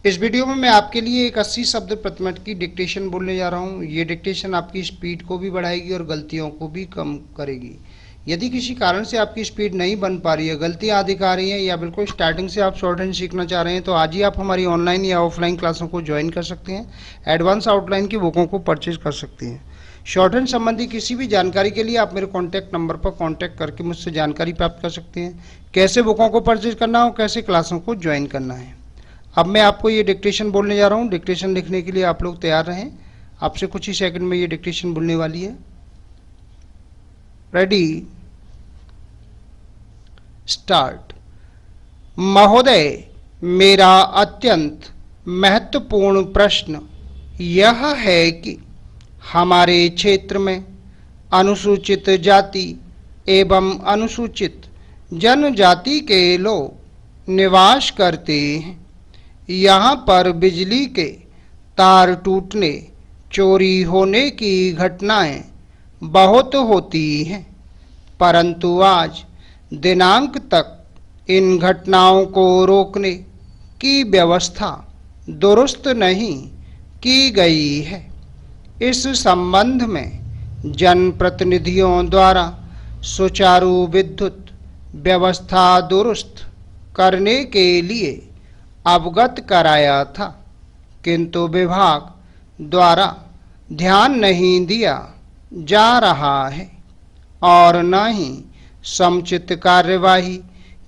इस वीडियो में मैं आपके लिए एक 80 शब्द प्रति मिनट की डिक्टेशन बोलने जा रहा हूँ। ये डिक्टेशन आपकी स्पीड को भी बढ़ाएगी और गलतियों को भी कम करेगी। यदि किसी कारण से आपकी स्पीड नहीं बन पा रही है, गलतियाँ अधिक आ रही हैं या बिल्कुल स्टार्टिंग से आप शॉर्ट हैंड सीखना चाह रहे हैं, तो आज ही आप हमारी ऑनलाइन या ऑफलाइन क्लासों को ज्वाइन कर सकते हैं। एडवांस आउटलाइन की बुकों को परचेज कर सकते हैं। शॉर्ट हैंड संबंधी किसी भी जानकारी के लिए आप मेरे कॉन्टैक्ट नंबर पर कॉन्टैक्ट करके मुझसे जानकारी प्राप्त कर सकते हैं। कैसे बुकों को परचेज करना हो, कैसे क्लासों को ज्वाइन करना है। अब मैं आपको ये डिक्टेशन बोलने जा रहा हूँ। डिक्टेशन लिखने के लिए आप लोग तैयार रहें। आपसे कुछ ही सेकंड में ये डिक्टेशन बोलने वाली है। Ready, start. महोदय, मेरा अत्यंत महत्वपूर्ण प्रश्न यह है कि हमारे क्षेत्र में अनुसूचित जाति एवं अनुसूचित जनजाति के लोग निवास करते हैं। यहाँ पर बिजली के तार टूटने, चोरी होने की घटनाएं बहुत होती हैं, परंतु आज दिनांक तक इन घटनाओं को रोकने की व्यवस्था दुरुस्त नहीं की गई है। इस संबंध में जनप्रतिनिधियों द्वारा सुचारू विद्युत व्यवस्था दुरुस्त करने के लिए अवगत कराया था, किंतु विभाग द्वारा ध्यान नहीं दिया जा रहा है और न ही समुचित कार्यवाही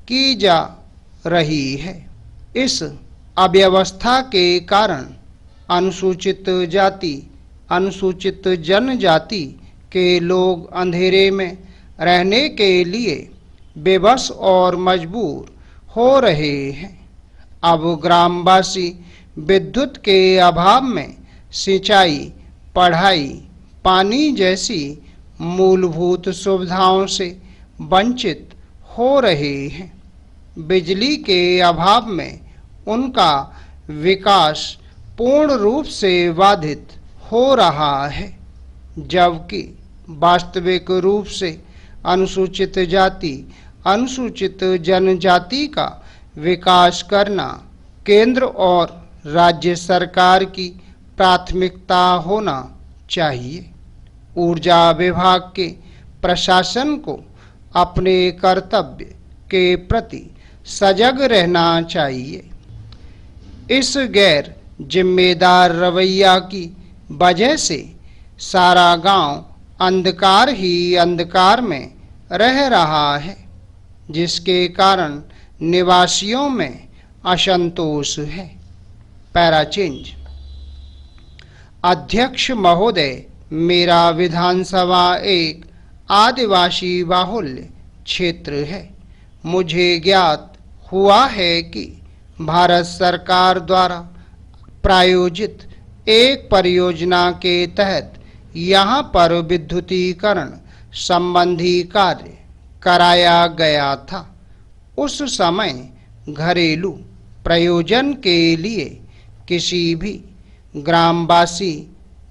की जा रही है। इस अव्यवस्था के कारण अनुसूचित जाति, अनुसूचित जनजाति के लोग अंधेरे में रहने के लिए बेबस और मजबूर हो रहे हैं। अब ग्रामवासी विद्युत के अभाव में सिंचाई, पढ़ाई, पानी जैसी मूलभूत सुविधाओं से वंचित हो रहे हैं। बिजली के अभाव में उनका विकास पूर्ण रूप से बाधित हो रहा है, जबकि वास्तविक रूप से अनुसूचित जाति, अनुसूचित जनजाति का विकास करना केंद्र और राज्य सरकार की प्राथमिकता होना चाहिए। ऊर्जा विभाग के प्रशासन को अपने कर्तव्य के प्रति सजग रहना चाहिए। इस गैर जिम्मेदार रवैया की वजह से सारा गांव अंधकार ही अंधकार में रह रहा है, जिसके कारण निवासियों में असंतोष है। Para change. अध्यक्ष महोदय, मेरा विधानसभा एक आदिवासी बाहुल्य क्षेत्र है। मुझे ज्ञात हुआ है कि भारत सरकार द्वारा प्रायोजित एक परियोजना के तहत यहाँ पर विद्युतीकरण संबंधी कार्य कराया गया था। उस समय घरेलू प्रयोजन के लिए किसी भी ग्रामवासी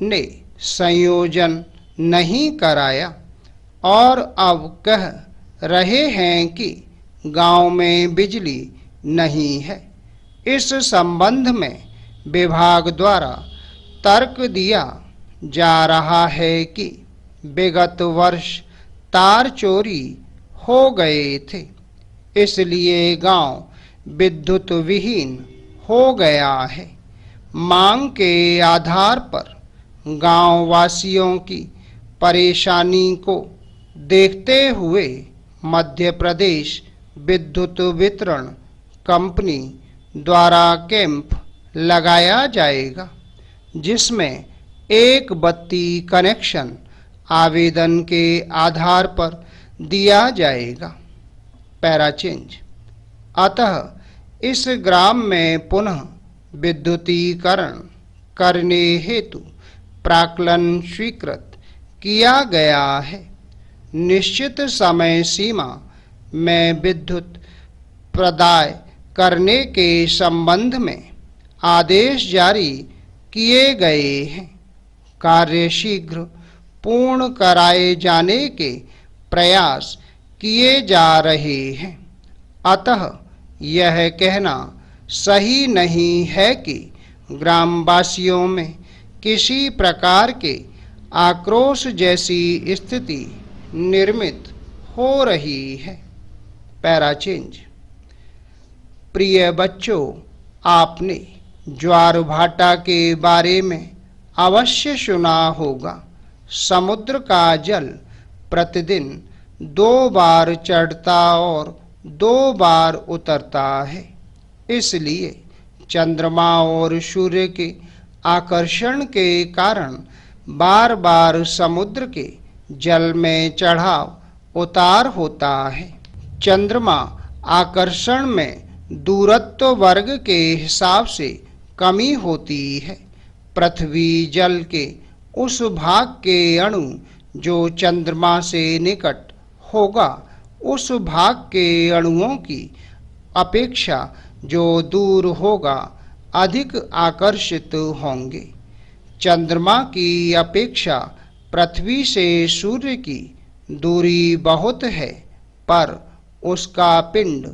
ने संयोजन नहीं कराया और अब कह रहे हैं कि गांव में बिजली नहीं है। इस संबंध में विभाग द्वारा तर्क दिया जा रहा है कि विगत वर्ष तार चोरी हो गए थे, इसलिए गांव विद्युत विहीन हो गया है। मांग के आधार पर गांव वासियों की परेशानी को देखते हुए मध्य प्रदेश विद्युत वितरण कंपनी द्वारा कैंप लगाया जाएगा, जिसमें एक बत्ती कनेक्शन आवेदन के आधार पर दिया जाएगा। Para change. अतः इस ग्राम में पुनः विद्युतीकरण करने हेतु प्राक्कलन स्वीकृत किया गया है। निश्चित समय सीमा में विद्युत प्रदाय करने के संबंध में आदेश जारी किए गए हैं। कार्य शीघ्र पूर्ण कराए जाने के प्रयास किए जा रहे हैं। अतः यह कहना सही नहीं है कि ग्रामवासियों में किसी प्रकार के आक्रोश जैसी स्थिति निर्मित हो रही है। Para change. प्रिय बच्चों, आपने ज्वार भाटा के बारे में अवश्य सुना होगा। समुद्र का जल प्रतिदिन 2 बार चढ़ता और 2 बार उतरता है। इसलिए चंद्रमा और सूर्य के आकर्षण के कारण बार बार समुद्र के जल में चढ़ाव उतार होता है। चंद्रमा आकर्षण में दूरत्व वर्ग के हिसाब से कमी होती है। पृथ्वी जल के उस भाग के अणु जो चंद्रमा से निकट होगा, उस भाग के अणुओं की अपेक्षा जो दूर होगा अधिक आकर्षित होंगे। चंद्रमा की अपेक्षा पृथ्वी से सूर्य की दूरी बहुत है, पर उसका पिंड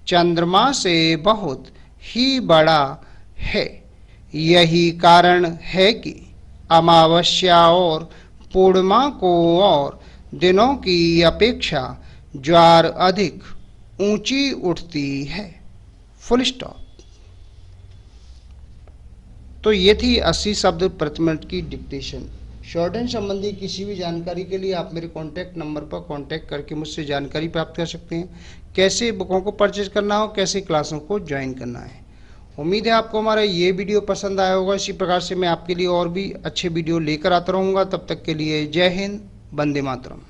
चंद्रमा से बहुत ही बड़ा है। यही कारण है कि अमावस्या और पूर्णिमा को और दिनों की अपेक्षा ज्वार अधिक ऊंची उठती है। Full stop. तो ये थी 80 शब्द प्रति मिनट की डिक्टेशन। शॉर्ट हैंड संबंधी किसी भी जानकारी के लिए आप मेरे कॉन्टैक्ट नंबर पर कॉन्टैक्ट करके मुझसे जानकारी प्राप्त कर सकते हैं। कैसे बुकों को परचेज करना हो, कैसे क्लासों को ज्वाइन करना है। उम्मीद है आपको हमारा ये वीडियो पसंद आया होगा। इसी प्रकार से मैं आपके लिए और भी अच्छे वीडियो लेकर आता रहूँगा। तब तक के लिए जय हिंद, वंदे मातरम।